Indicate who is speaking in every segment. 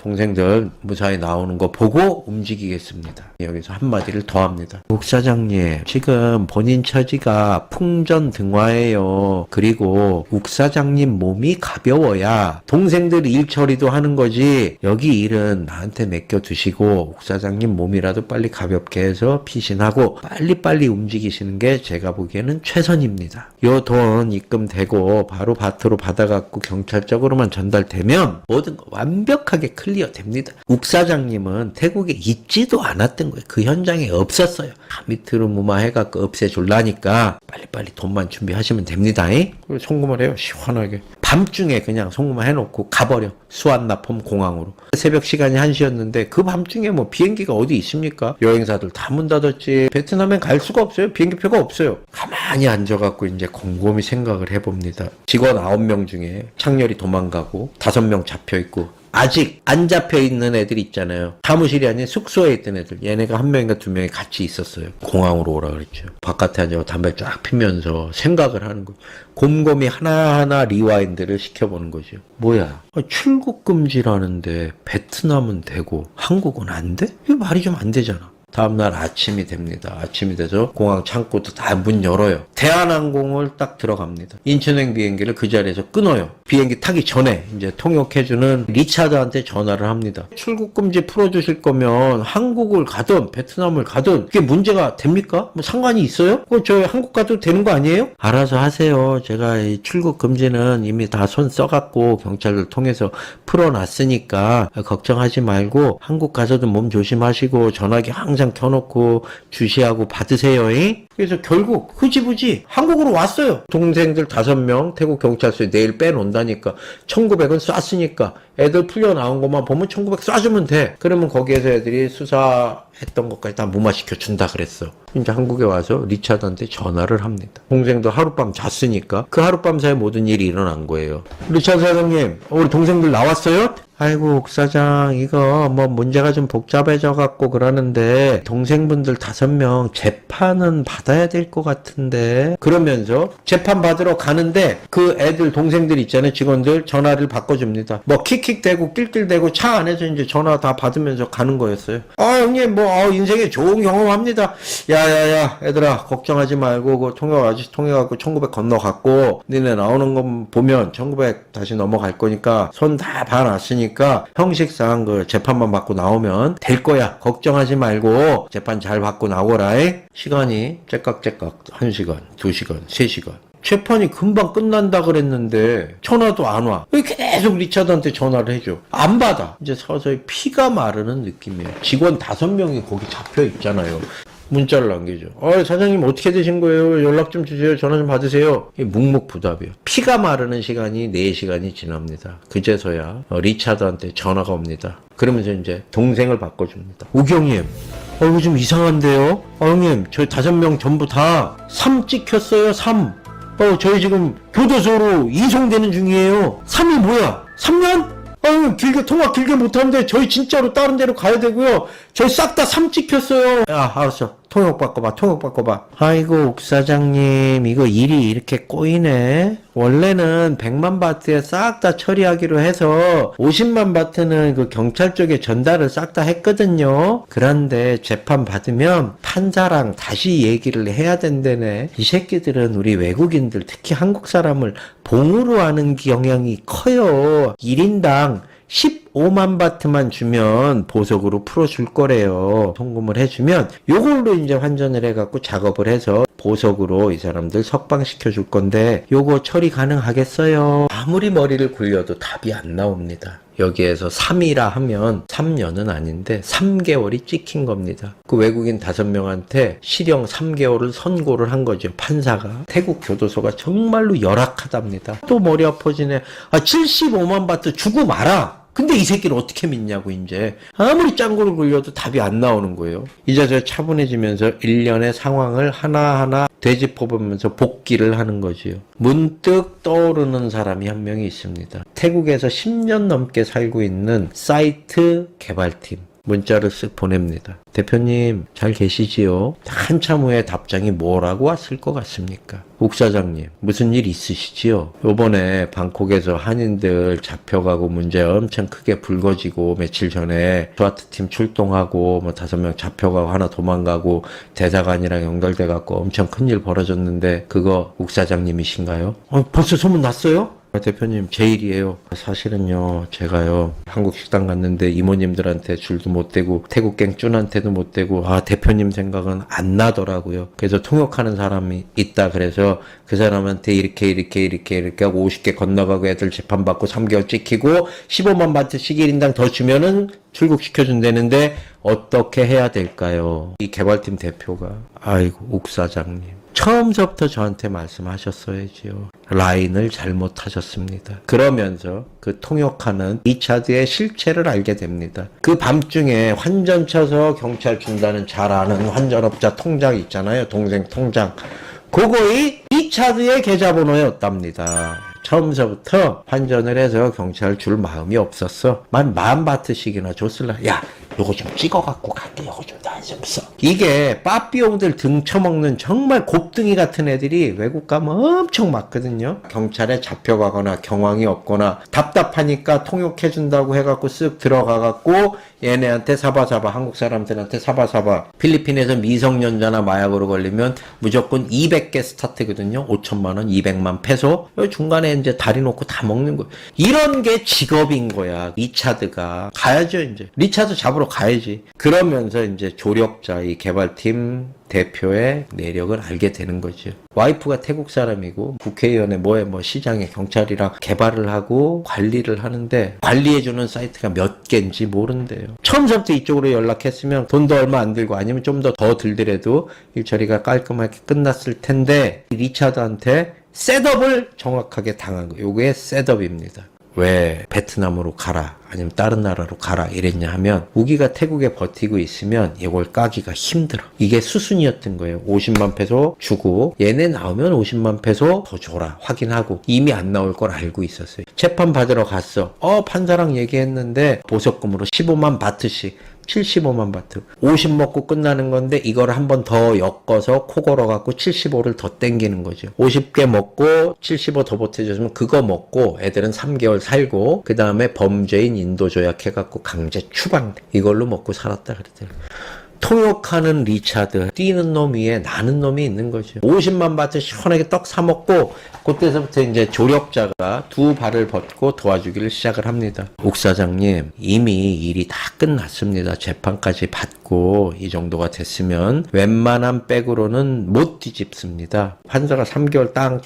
Speaker 1: 동생들 무사히 나오는 거 보고 움직이겠습니다. 여기서 한마디를 더 합니다. 욱사장님, 지금 본인 처지가 풍전등화예요. 그리고 욱사장님 몸이 가벼워야 동생들 일 처리도 하는 거지, 여기 일은 나한테 맡겨두시고 욱사장님 몸이라도 빨리 가볍게 해서 피신하고 빨리빨리 움직이시는 게 제가 보기에는 최선입니다. 요 돈 입금되고 바로 밭으로 받아갖고 경찰 쪽으로만 전달되면 모든 거 완벽하게 클리어 됩니다. 욱사장님은 태국에 있지도 않았던 거예요. 그 현장에 없었어요. 밑으로 무마해갖고 없애줄라니까 빨리빨리 돈만 준비하시면 됩니다. 그리고 송금을 해요. 시원하게. 밤중에 그냥 송금을 해놓고 가버려. 수완나폼 공항으로. 새벽 시간이 1시였는데 그 밤중에 뭐 비행기가 어디 있습니까? 여행사들 다 문 닫았지. 베트남엔 갈 수가 없어요. 비행기표가 없어요. 가만히 앉아갖고 이제 곰곰이 생각을 해봅니다. 직원 9명 중에 창렬이 도망가고 5명 잡혀있고 아직 안 잡혀있는 애들 있잖아요. 사무실이 아닌 숙소에 있던 애들. 얘네가 1명인가 2명이 같이 있었어요. 공항으로 오라 그랬죠. 바깥에 앉아 담배 쫙 피면서 생각을 하는 거죠. 곰곰이 하나하나 리와인드를 시켜보는 거죠. 뭐야, 출국 금지라는데 베트남은 되고 한국은 안 돼? 이거 말이 좀 안 되잖아. 다음날 아침이 됩니다. 아침이 돼서 공항 창고도 다 문 열어요. 대한항공을 딱 들어갑니다. 인천행 비행기를 그 자리에서 끊어요. 비행기 타기 전에 이제 통역해주는 리차드한테 전화를 합니다. 출국금지 풀어주실 거면 한국을 가든 베트남을 가든 그게 문제가 됩니까? 뭐 상관이 있어요? 저 한국 가도 되는 거 아니에요? 알아서 하세요. 제가 이 출국금지는 이미 다 손 써갖고 경찰을 통해서 풀어놨으니까 걱정하지 말고 한국 가서도 몸 조심하시고 전화기 항상 켜놓고 주시하고 받으세요. 그래서 결국 흐지부지 한국으로 왔어요. 동생들 5명 태국 경찰서에 내일 빼놓는다니까. 1900은 쐈으니까 애들 풀려 나온 것만 보면 1900 쏴주면 돼. 그러면 거기에서 애들이 수사했던 것까지 다 무마시켜 준다 그랬어. 이제 한국에 와서 리차드한테 전화를 합니다. 동생도 하룻밤 잤으니까 그 하룻밤 사이에 모든 일이 일어난 거예요. 리차드 사장님, 우리 동생들 나왔어요? 아이고 옥사장, 이거 뭐 문제가 좀 복잡해져 갖고 그러는데 동생분들 5명 재판은 받아야 될 것 같은데. 그러면서 재판 받으러 가는데 그 애들 동생들 있잖아요. 직원들 전화를 바꿔줍니다. 뭐 킥킥대고 낄낄대고 차 안에서 이제 전화 다 받으면서 가는 거였어요. 형님 뭐 인생에 좋은 경험합니다. 야야야 얘들아 걱정하지 말고 그 통역 아저씨 통해갖고 1900 건너갔고 니네 나오는 거 보면 1900 다시 넘어갈 거니까 손 다 봐놨으니까 형식상 그 재판만 받고 나오면 될 거야. 걱정하지 말고 재판 잘 받고 나오라. 시간이 째깍째깍 1시간, 2시간, 3시간. 재판이 금방 끝난다 그랬는데 전화도 안 와. 계속 리차드한테 전화를 해줘. 안 받아. 이제 서서히 피가 마르는 느낌이에요. 직원 5명이 거기 잡혀 있잖아요. 문자를 남기죠. 사장님 어떻게 되신 거예요? 연락 좀 주세요. 전화 좀 받으세요. 묵묵부답이에요. 피가 마르는 시간이 4시간이 지납니다. 그제서야 리차드한테 전화가 옵니다. 그러면서 이제 동생을 바꿔줍니다. 우경님, 이거 좀 이상한데요? 형님, 저희 5명 전부 다 3 찍혔어요. 3. 저희 지금 교도소로 이송되는 중이에요. 3이 뭐야? 3년? 길게 통화 길게 못하는데 저희 진짜로 다른 데로 가야 되고요. 저희 싹 다 3 찍혔어요. 야, 알았어. 통역 바꿔봐. 아이고 옥사장님, 이거 일이 이렇게 꼬이네. 원래는 100만 바트에 싹 다 처리하기로 해서 50만 바트는 그 경찰 쪽에 전달을 싹 다 했거든요. 그런데 재판 받으면 판사랑 다시 얘기를 해야 된다네. 이 새끼들은 우리 외국인들 특히 한국 사람을 봉으로 하는 경향이 커요. 1인당 15만 바트만 주면 보석으로 풀어줄 거래요. 송금을 해주면 요걸로 이제 환전을 해갖고 작업을 해서 보석으로 이 사람들 석방시켜줄 건데 요거 처리 가능하겠어요? 아무리 머리를 굴려도 답이 안 나옵니다. 여기에서 3이라 하면 3년은 아닌데 3개월이 찍힌 겁니다. 그 외국인 5명한테 실형 3개월을 선고를 한 거죠. 판사가. 태국 교도소가 정말로 열악하답니다. 또 머리 아파지네. 75만 바트 주고 말아. 근데 이 새끼를 어떻게 믿냐고. 이제 아무리 짱구를 굴려도 답이 안 나오는 거예요. 이제서 차분해지면서 일련의 상황을 하나하나 되짚어보면서 복귀를 하는 거지요. 문득 떠오르는 사람이 한 명이 있습니다. 태국에서 10년 넘게 살고 있는 사이트 개발팀. 문자를 쓱 보냅니다. 대표님 잘 계시지요? 한참 후에 답장이 뭐라고 왔을 것 같습니까? 욱 사장님 무슨 일 있으시지요? 요번에 방콕에서 한인들 잡혀가고 문제 엄청 크게 불거지고 며칠 전에 스와트팀 출동하고 뭐 5명 잡혀가고 하나 도망가고 대사관이랑 연결돼갖고 엄청 큰일 벌어졌는데 그거 욱 사장님이신가요? 벌써 소문 났어요? 대표님 제 일이에요. 사실은요 제가요 한국 식당 갔는데 이모님들한테 줄도 못 대고 태국갱 쭌한테도 못 대고 대표님 생각은 안 나더라고요. 그래서 통역하는 사람이 있다 그래서 그 사람한테 이렇게 하고 50개 건너가고 애들 재판받고 3개월 찍히고 15만 바트씩 1인당 더 주면은 출국시켜준다는데 어떻게 해야 될까요? 이 개발팀 대표가 아이고 욱 사장님 처음서부터 저한테 말씀하셨어야지요. 라인을 잘못하셨습니다. 그러면서 그 통역하는 리차드의 실체를 알게 됩니다. 그 밤중에 환전 쳐서 경찰 준다는 잘 아는 환전업자 통장 있잖아요. 동생 통장. 그거이 리차드의 계좌번호였답니다. 처음서부터 환전을 해서 경찰 줄 마음이 없었어. 10,000바트씩이나 줬을라. 야, 요거 좀 찍어갖고 갈게. 요거 좀 다 좀 써. 이게 빠삐용들 등쳐먹는 정말 곱등이 같은 애들이 외국 가면 엄청 많거든요. 경찰에 잡혀가거나 경황이 없거나 답답하니까 통역해준다고 해갖고 쓱 들어가갖고 얘네한테 사바사바 한국 사람들한테 사바사바 필리핀에서 미성년자나 마약으로 걸리면 무조건 200개 스타트거든요. 5천만 원, 200만 페소. 중간에 이제 다리 놓고 다 먹는 거예요. 이런 게 직업인 거야. 리차드가 가야죠. 이제 리차드 잡으러 가야지. 그러면서 이제 조력자 이 개발팀 대표의 내력을 알게 되는 거죠. 와이프가 태국 사람이고 국회의원에 뭐 시장에 경찰이랑 개발을 하고 관리를 하는데 관리해주는 사이트가 몇 개인지 모른대요. 처음부터 이쪽으로 연락했으면 돈도 얼마 안 들고 아니면 좀 더 들더라도 일처리가 깔끔하게 끝났을 텐데 리차드한테 셋업을 정확하게 당한 거예요. 요게 셋업입니다. 왜 베트남으로 가라 아니면 다른 나라로 가라 이랬냐 하면 우기가 태국에 버티고 있으면 이걸 까기가 힘들어. 이게 수순이었던 거예요. 50만 페소 주고 얘네 나오면 50만 페소 더 줘라 확인하고 이미 안 나올 걸 알고 있었어요. 재판 받으러 갔어. 판사랑 얘기했는데 보석금으로 15만 바트씩 75만 바트. 50 먹고 끝나는 건데 이걸 한 번 더 엮어서 코 걸어갖고 75를 더 땡기는 거죠. 50개 먹고 75 더 보태줬으면 그거 먹고 애들은 3개월 살고 그 다음에 범죄인 인도 조약해갖고 강제 추방돼. 이걸로 먹고 살았다 그랬더니 통역하는 리차드 뛰는 놈 위에 나는 놈이 있는 거죠. 50만 바트 시원하게 떡 사 먹고 그때서부터 이제 조력자가 두 발을 벗고 도와주기를 시작을 합니다. 욱 사장님 이미 일이 다 끝났습니다. 재판까지 받고 이 정도가 됐으면 웬만한 백으로는 못 뒤집습니다. 판사가 3개월 땅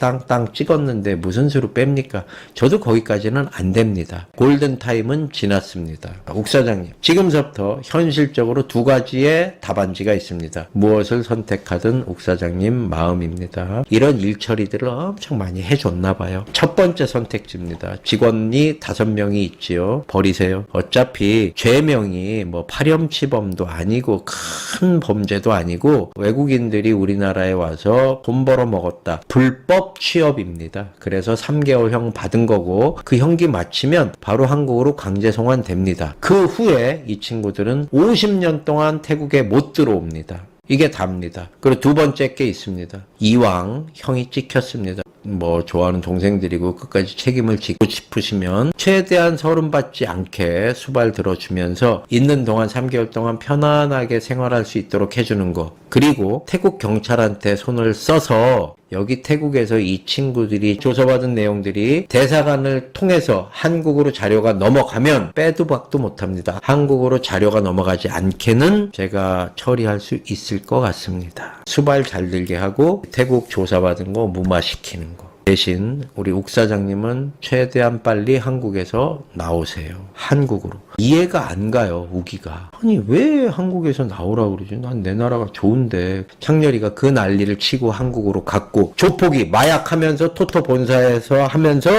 Speaker 1: 찍었는데 무슨 수로 뺍니까? 저도 거기까지는 안 됩니다. 골든타임은 지났습니다. 욱 사장님 지금서부터 현실적으로 두 가지의 답안지가 있습니다. 무엇을 선택하든 욱 사장님 마음입니다. 이런 일처리들을 엄청 많이 해줬나 봐요. 첫 번째 선택지입니다. 직원이 5명이 있지요. 버리세요. 어차피 죄명이 뭐 파렴치범도 아니고 큰 범죄도 아니고 외국인들이 우리나라에 와서 돈 벌어 먹었다. 불법 취업입니다. 그래서 3개월형 받은 거고 그 형기 마치면 바로 한국으로 강제 송환됩니다. 그 후에 이 친구들은 50년 동안 태국에 못 들어옵니다. 이게 답니다. 그리고 두 번째 게 있습니다. 이왕 형이 찍혔습니다. 뭐 좋아하는 동생들이고 끝까지 책임을 지고 싶으시면 최대한 서름받지 않게 수발 들어주면서 있는 동안 3개월 동안 편안하게 생활할 수 있도록 해주는 거. 그리고 태국 경찰한테 손을 써서 여기 태국에서 이 친구들이 조사받은 내용들이 대사관을 통해서 한국으로 자료가 넘어가면 빼도 박도 못합니다. 한국으로 자료가 넘어가지 않게는 제가 처리할 수 있을 것 같습니다. 수발 잘 들게 하고 태국 조사받은 거 무마시키는 거. 대신 우리 욱 사장님은 최대한 빨리 한국에서 나오세요. 한국으로. 이해가 안 가요, 우기가. 아니 왜 한국에서 나오라고 그러지? 난 내 나라가 좋은데. 창렬이가 그 난리를 치고 한국으로 갔고 조폭이 마약하면서 토토 본사에서 하면서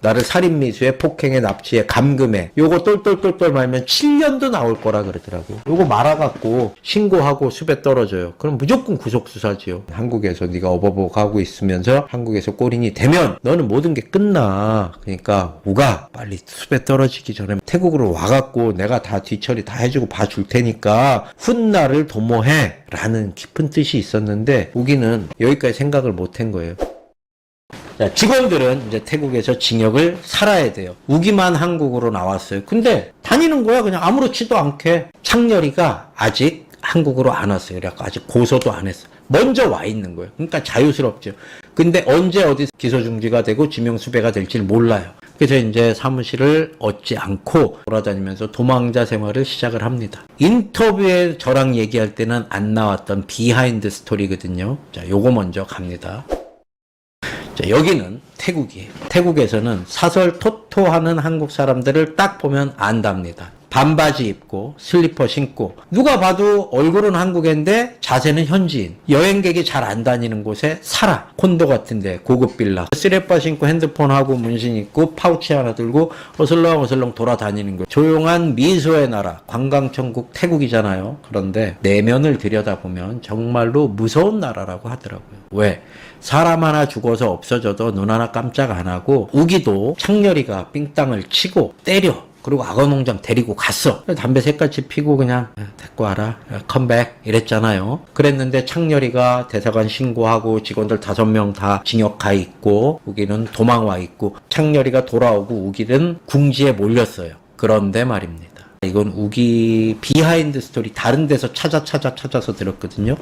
Speaker 1: 나를 살인미수에 폭행에 납치에 감금해 요거 똘똘똘똘 말면 7년도 나올 거라 그러더라고. 요거 말아갖고 신고하고 수배 떨어져요. 그럼 무조건 구속수사지요. 한국에서 네가 어버버 하고 있으면서 한국에서 꼬린이 되면 너는 모든 게 끝나. 그러니까 우가 빨리 수배 떨어지기 전에 태국으로 와갖고 내가 다 뒤처리 다 해주고 봐줄 테니까 훗날을 도모해 라는 깊은 뜻이 있었는데 우기는 여기까지 생각을 못한 거예요. 자, 직원들은 이제 태국에서 징역을 살아야 돼요. 우기만 한국으로 나왔어요. 근데 다니는 거야 그냥 아무렇지도 않게. 창렬이가 아직 한국으로 안 왔어요. 그래갖고 아직 고소도 안 했어. 먼저 와 있는 거예요. 그러니까 자유스럽죠. 근데 언제 어디 기소 중지가 되고 지명 수배가 될지 몰라요. 그래서 이제 사무실을 얻지 않고 돌아다니면서 도망자 생활을 시작을 합니다. 인터뷰에 저랑 얘기할 때는 안 나왔던 비하인드 스토리거든요. 자, 요거 먼저 갑니다. 자, 여기는 태국이에요. 태국에서는 사설 토토하는 한국 사람들을 딱 보면 안답니다. 반바지 입고 슬리퍼 신고 누가 봐도 얼굴은 한국인데 자세는 현지인. 여행객이 잘 안 다니는 곳에 살아. 콘도 같은데 고급 빌라. 쓰레빠 신고 핸드폰하고 문신 있고 파우치 하나 들고 어슬렁어슬렁 돌아다니는 거. 조용한 미소의 나라 관광천국 태국이잖아요. 그런데 내면을 들여다보면 정말로 무서운 나라라고 하더라고요. 왜? 사람 하나 죽어서 없어져도 눈 하나 깜짝 안 하고 우기도 창렬이가 삥땅을 치고 때려. 그리고 악어농장 데리고 갔어. 담배 색같이 피고 그냥 데리고 와라. 컴백 이랬잖아요. 그랬는데 창렬이가 대사관 신고하고 직원들 5명 다 징역 가 있고 우기는 도망 와 있고 창렬이가 돌아오고 우기는 궁지에 몰렸어요. 그런데 말입니다. 이건 우기 비하인드 스토리 다른 데서 찾아서 들었거든요.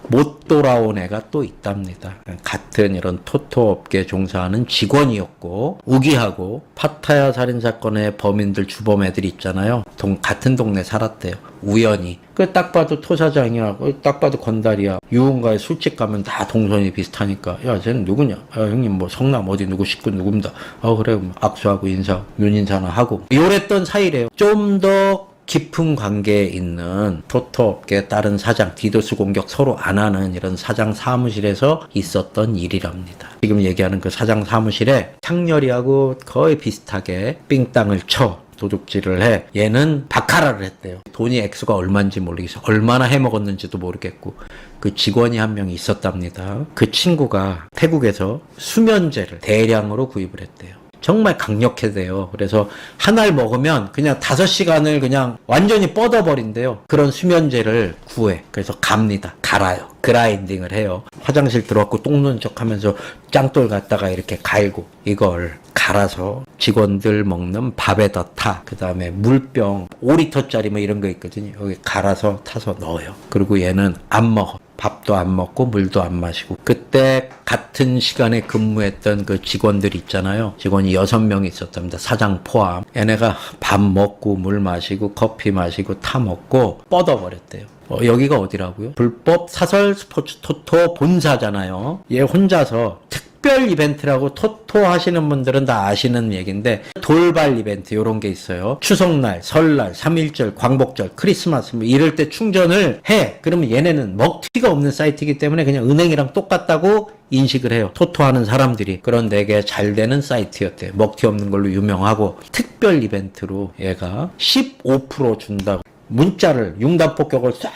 Speaker 1: 못 돌아온 애가 또 있답니다. 같은 이런 토토 업계 종사하는 직원이었고 우기하고 파타야 살인사건의 범인들 주범 애들 있잖아요. 같은 동네 살았대요. 우연히. 그 딱 봐도 토사장이야. 딱 봐도 건달이야. 유흥가에 술집 가면 다 동선이 비슷하니까 야 쟤는 누구냐? 야, 형님 뭐 성남 어디 누구 식구 누굽니다. 그래 악수하고 인사 눈인사나 하고 요랬던 사이래요. 좀 더 깊은 관계에 있는 토토업계 다른 사장 디도스 공격 서로 안 하는 이런 사장 사무실에서 있었던 일이랍니다. 지금 얘기하는 그 사장 사무실에 창렬이하고 거의 비슷하게 삥땅을 쳐 도둑질을 해. 얘는 바카라를 했대요. 돈이 액수가 얼마인지 모르겠어. 얼마나 해먹었는지도 모르겠고 그 직원이 한 명이 있었답니다. 그 친구가 태국에서 수면제를 대량으로 구입을 했대요. 정말 강력해대요. 그래서 하나를 먹으면 그냥 5시간을 그냥 완전히 뻗어버린대요. 그런 수면제를 구해. 그래서 갑니다. 갈아요. 그라인딩을 해요. 화장실 들어왔고 똥 누는 척 하면서 짱돌 갖다가 이렇게 갈고 이걸 갈아서 직원들 먹는 밥에다 타. 그 다음에 물병 5리터짜리 뭐 이런 거 있거든요. 여기 갈아서 타서 넣어요. 그리고 얘는 안 먹어. 밥도 안 먹고 물도 안 마시고. 그때 같은 시간에 근무했던 그 직원들 있잖아요. 직원이 6명이 있었답니다. 사장 포함. 얘네가 밥 먹고 물 마시고 커피 마시고 타 먹고 뻗어버렸대요. 여기가 어디라고요? 불법 사설 스포츠 토토 본사잖아요. 얘 혼자서 특별 이벤트라고 토토 하시는 분들은 다 아시는 얘기인데 돌발 이벤트 이런 게 있어요. 추석날, 설날, 3.1절, 광복절, 크리스마스 뭐 이럴 때 충전을 해. 그러면 얘네는 먹튀가 없는 사이트이기 때문에 그냥 은행이랑 똑같다고 인식을 해요. 토토하는 사람들이. 그런 되게 잘 되는 사이트였대요. 먹튀 없는 걸로 유명하고 특별 이벤트로 얘가 15% 준다고. 문자를 융단폭격을 싹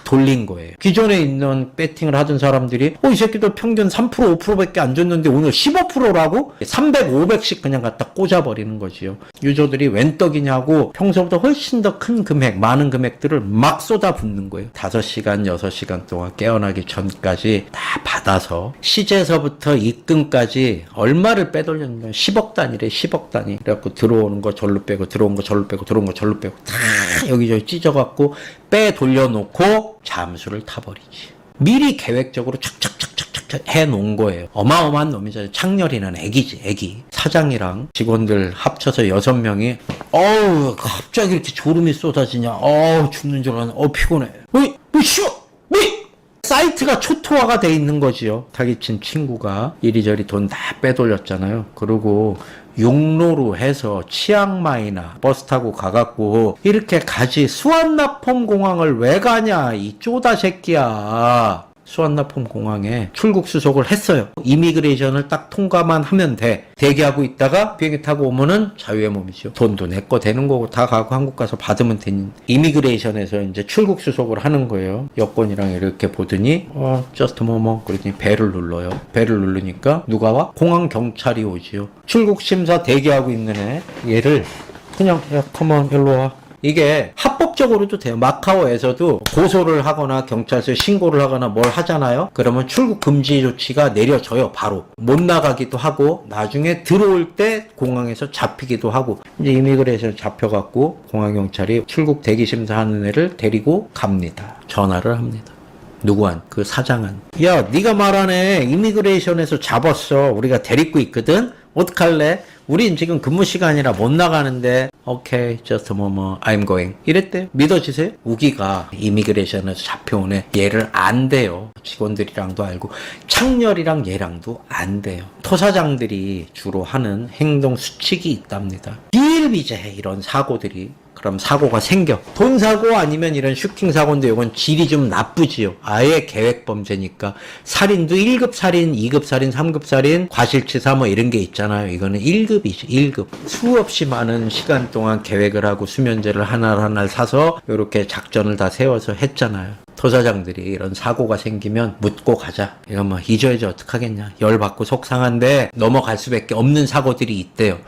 Speaker 1: 돌린 거예요. 기존에 있는 배팅을 하던 사람들이 이 새끼들 평균 3% 5%밖에 안 줬는데 오늘 15%라고 300, 500씩 그냥 갖다 꽂아버리는 거지요. 유저들이 웬 떡이냐고 평소보다 훨씬 더 큰 금액, 많은 금액들을 막 쏟아붓는 거예요. 5시간, 6시간 동안 깨어나기 전까지 다 받아서 시제서부터 입금까지 얼마를 빼돌렸냐면 10억 단위래. 10억 단위. 그래갖고 들어오는 거 절로 빼고 들어온 거 절로 빼고 들어온 거 절로 빼고 다 여기저기 찢어갖고 빼 돌려놓고 잠수를 타버리지. 미리 계획적으로 착착착착착 해놓은 거예요. 어마어마한 놈이잖아요. 창렬이는 애기지, 애기. 사장이랑 직원들 합쳐서 6명이 갑자기 이렇게 졸음이 쏟아지냐. 죽는 줄 알았네. 피곤해. 사이트가 초토화가 돼 있는 거지요. 사기친 친구가 이리저리 돈 다 빼돌렸잖아요. 그리고 육로로 해서 치앙마이나 버스 타고 가갖고 이렇게 가지. 수완나폼 공항을 왜 가냐 이 쪼다 새끼야. 수완나품 공항에 출국 수속을 했어요. 이미그레이션을 딱 통과만 하면 돼. 대기하고 있다가 비행기 타고 오면은 자유의 몸이죠. 돈도 내 거 되는 거고 다 가고 한국 가서 받으면 되니. 이미그레이션에서 이제 출국 수속을 하는 거예요. 여권이랑 이렇게 보더니 just 뭐뭐 그러더니 배를 눌러요. 배를 누르니까 누가 와? 공항 경찰이 오지요. 출국 심사 대기하고 있는 얘를 그냥 야 컴온 일로 와. 이게 합법적으로도 돼요. 마카오에서도 고소를 하거나 경찰서에 신고를 하거나 뭘 하잖아요. 그러면 출국 금지 조치가 내려져요. 바로 못 나가기도 하고 나중에 들어올 때 공항에서 잡히기도 하고. 이제 이미그레이션 잡혀갖고 공항 경찰이 출국 대기 심사하는 애를 데리고 갑니다. 전화를 합니다. 누구한? 그 사장한. 야 네가 말하네. 이미그레이션에서 잡았어. 우리가 데리고 있거든. 어떡할래? 우린 지금 근무 시간이라 못 나가는데 오케이 just I'm going 이랬대요. 믿어지세요? 우기가 이미그레이션에서 잡혀온 애 얘를 안 돼요. 직원들이랑도 알고 창렬이랑 얘랑도 안 돼요. 토사장들이 주로 하는 행동 수칙이 있답니다. 비일비재해 이런 사고들이. 그럼 사고가 생겨. 돈 사고 아니면 이런 슈킹 사고인데 이건 질이 좀 나쁘지요. 아예 계획 범죄니까. 살인도 1급 살인, 2급 살인, 3급 살인, 과실치사 뭐 이런 게 있잖아요. 이거는 1급이죠. 1급. 수없이 많은 시간 동안 계획을 하고 수면제를 하나를 사서 이렇게 작전을 다 세워서 했잖아요. 토사장들이 이런 사고가 생기면 묻고 가자. 이건 뭐 잊어야지 어떡하겠냐. 열받고 속상한데 넘어갈 수밖에 없는 사고들이 있대요.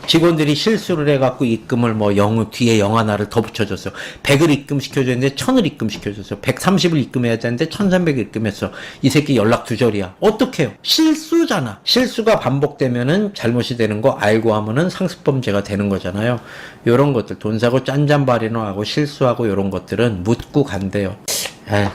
Speaker 1: 직원들이 실수를 해갖고 입금을 뭐 뒤에 0 하나를 더 붙여줬어. 100을 입금시켜줬는데 1000을 입금시켜줬어. 130을 입금해야 되는데 1300을 입금했어. 이 새끼 연락 두절이야. 어떡해요? 실수잖아. 실수가 반복되면은 잘못이 되는 거 알고 하면은 상습범죄가 되는 거잖아요. 요런 것들 돈 사고 짠짠바리노 하고 실수하고 요런 것들은 묻고 간대요.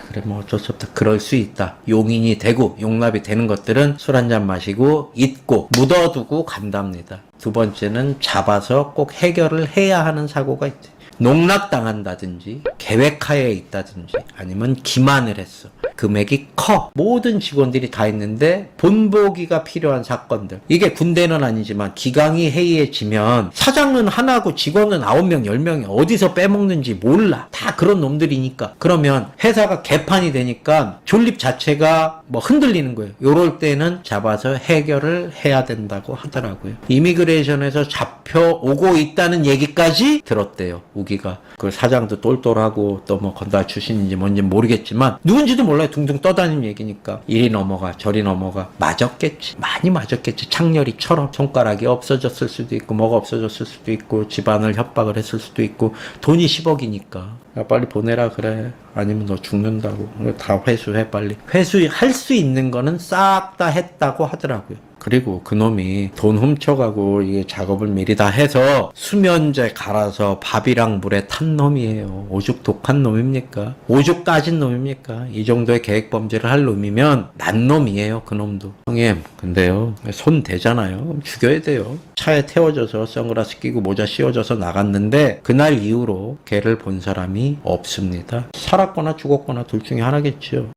Speaker 1: 그래 뭐 어쩔 수 없다. 그럴 수 있다. 용인이 되고 용납이 되는 것들은 술 한잔 마시고 잊고 묻어두고 간답니다. 두 번째는 잡아서 꼭 해결을 해야 하는 사고가 있대. 농락당한다든지 계획하에 있다든지 아니면 기만을 했어. 금액이 커. 모든 직원들이 다 있는데 본보기가 필요한 사건들. 이게 군대는 아니지만 기강이 해이해지면 사장은 하나고 직원은 9명, 10명이 어디서 빼먹는지 몰라. 다 그런 놈들이니까. 그러면 회사가 개판이 되니까 존립 자체가 뭐 흔들리는 거예요. 요럴 때는 잡아서 해결을 해야 된다고 하더라고요. 이미그레이션에서 잡혀오고 있다는 얘기까지 들었대요. 우기가. 그 사장도 똘똘하고 또 뭐 건달 출신인지 뭔지 모르겠지만 누군지도 몰라요. 둥둥 떠다니는 얘기니까 이리 넘어가 저리 넘어가. 맞았겠지. 많이 맞았겠지. 창렬이처럼 손가락이 없어졌을 수도 있고 뭐가 없어졌을 수도 있고 집안을 협박을 했을 수도 있고 돈이 10억이니까 야 빨리 보내라 그래. 아니면 너 죽는다고. 다 회수해 빨리. 회수할 수 있는 거는 싹 다 했다고 하더라고요. 그리고 그놈이 돈 훔쳐가고 이게 작업을 미리 다 해서 수면제 갈아서 밥이랑 물에 탄 놈이에요. 오죽 독한 놈입니까? 오죽 따진 놈입니까? 이 정도의 계획범죄를 할 놈이면 난 놈이에요. 그놈도. 형님 근데요 손 대잖아요. 죽여야 돼요. 차에 태워져서 선글라스 끼고 모자 씌워져서 나갔는데 그날 이후로 걔를 본 사람이 없습니다. 살았거나 죽었거나 둘 중에 하나겠죠.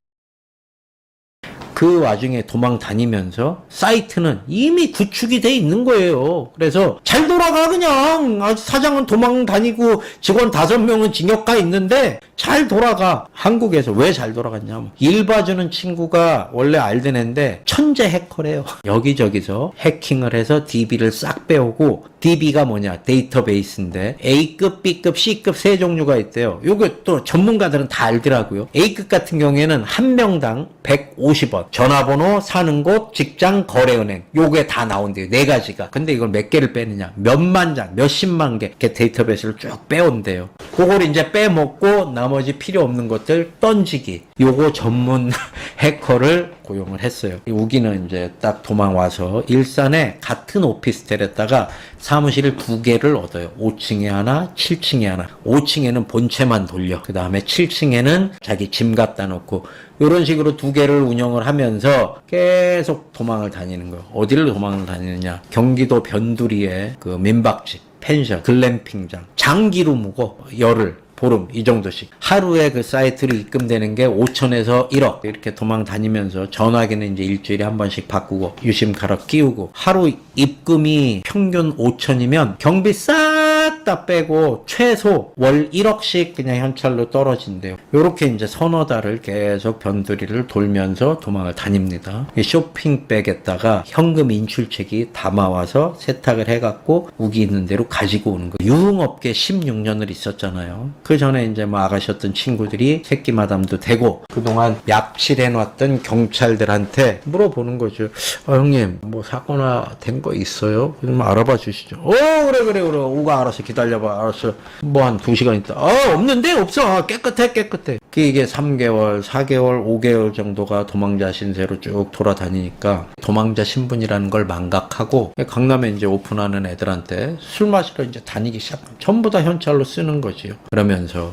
Speaker 1: 그 와중에 도망 다니면서 사이트는 이미 구축이 돼 있는 거예요. 그래서 잘 돌아가 그냥. 사장은 도망 다니고 직원 5명은 징역 가 있는데 잘 돌아가. 한국에서 왜 잘 돌아갔냐면 일 봐주는 친구가 원래 알던 애인데 천재 해커래요. 여기저기서 해킹을 해서 DB를 싹 빼오고 DB가 뭐냐 데이터베이스인데 A급, B급, C급 세 종류가 있대요. 요거 또 전문가들은 다 알더라고요. A급 같은 경우에는 한 명당 150원. 전화번호, 사는 곳, 직장, 거래은행. 요게 다 나온대요. 4가지가. 근데 이걸 몇 개를 빼느냐. 몇만 장, 몇십만 개 이렇게 데이터베이스를 쭉 빼온대요. 그걸 이제 빼먹고 나머지 필요 없는 것들 던지기. 요거 전문 해커를 고용을 했어요. 우기는 이제 딱 도망와서 일산에 같은 오피스텔에다가 사무실을 2개를 얻어요. 5층에 하나, 7층에 하나. 5층에는 본체만 돌려. 그 다음에 7층에는 자기 짐 갖다 놓고 이런 식으로 2개를 운영을 하면서 계속 도망을 다니는 거예요. 어디를 도망을 다니느냐. 경기도 변두리에 그 민박집, 펜션, 글램핑장, 장기로 묵어 열흘. 보름 이 정도씩 하루에 그 사이트로 입금되는 게 5천에서 1억 이렇게 도망 다니면서 전화기는 이제 일주일에 한 번씩 바꾸고 유심 갈아 끼우고 하루 입금이 평균 5천이면 경비 싹 싹 다 빼고 최소 월 1억씩 그냥 현찰로 떨어진대요. 요렇게 이제 서너 달을 계속 변두리를 돌면서 도망을 다닙니다. 이 쇼핑백에다가 현금 인출책이 담아와서 세탁을 해갖고 우기 있는 대로 가지고 오는 거예요. 유흥업계 16년을 있었잖아요. 그 전에 이제 뭐 아가씨였던 친구들이 새끼 마담도 되고 그동안 약실해놨던 경찰들한테 물어보는 거죠. 형님 뭐 사고나 된 거 있어요? 좀 알아봐 주시죠. 그래 우가 알아서 기다려봐. 알았어. 뭐 한 2시간 있다. 없는데? 없어. 깨끗해. 이게 3개월 4개월 5개월 정도가 도망자 신세로 쭉 돌아다니니까 도망자 신분이라는 걸 망각하고 강남에 이제 오픈하는 애들한테 술 마시러 이제 다니기 시작하면 전부 다 현찰로 쓰는 거지요. 그러면서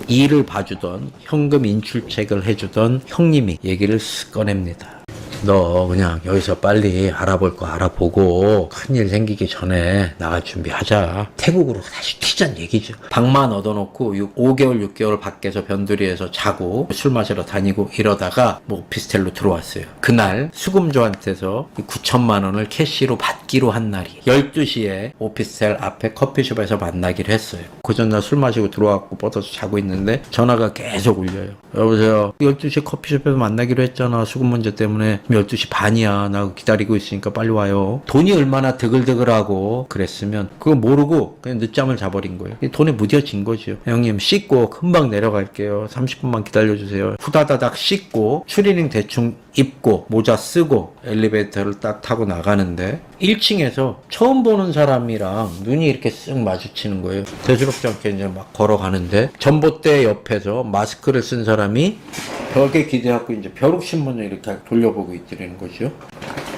Speaker 1: 일을 봐주던 현금 인출책을 해주던 형님이 얘기를 쓱 꺼냅니다. 너 그냥 여기서 빨리 알아볼 거 알아보고 큰일 생기기 전에 나갈 준비하자. 태국으로 다시 튀자는 얘기죠. 방만 얻어놓고 5개월 6개월 밖에서 변두리에서 자고 술 마시러 다니고 이러다가 뭐 오피스텔로 들어왔어요. 그날 수금조한테서 9천만 원을 캐시로 받기로 한 날이 12시에 오피스텔 앞에 커피숍에서 만나기로 했어요. 그 전날 술 마시고 들어왔고 뻗어서 자고 있는데 전화가 계속 울려요. 여보세요. 12시에 커피숍에서 만나기로 했잖아. 수금 문제 때문에. 12시 반이야. 나 기다리고 있으니까 빨리 와요. 돈이 얼마나 드글드글하고 그랬으면 그거 모르고 그냥 늦잠을 자버린 거예요. 돈에 무뎌진 거죠. 형님 씻고 금방 내려갈게요. 30분만 기다려주세요. 후다다닥 씻고 추리닝 대충 입고 모자 쓰고 엘리베이터를 딱 타고 나가는데 1층에서 처음 보는 사람이랑 눈이 이렇게 쓱 마주치는 거예요. 대수롭지 않게 이제 막 걸어가는데 전봇대 옆에서 마스크를 쓴 사람이 벽에 기대갖고 이제 벼룩신문을 이렇게 돌려보고 있더라는 거죠.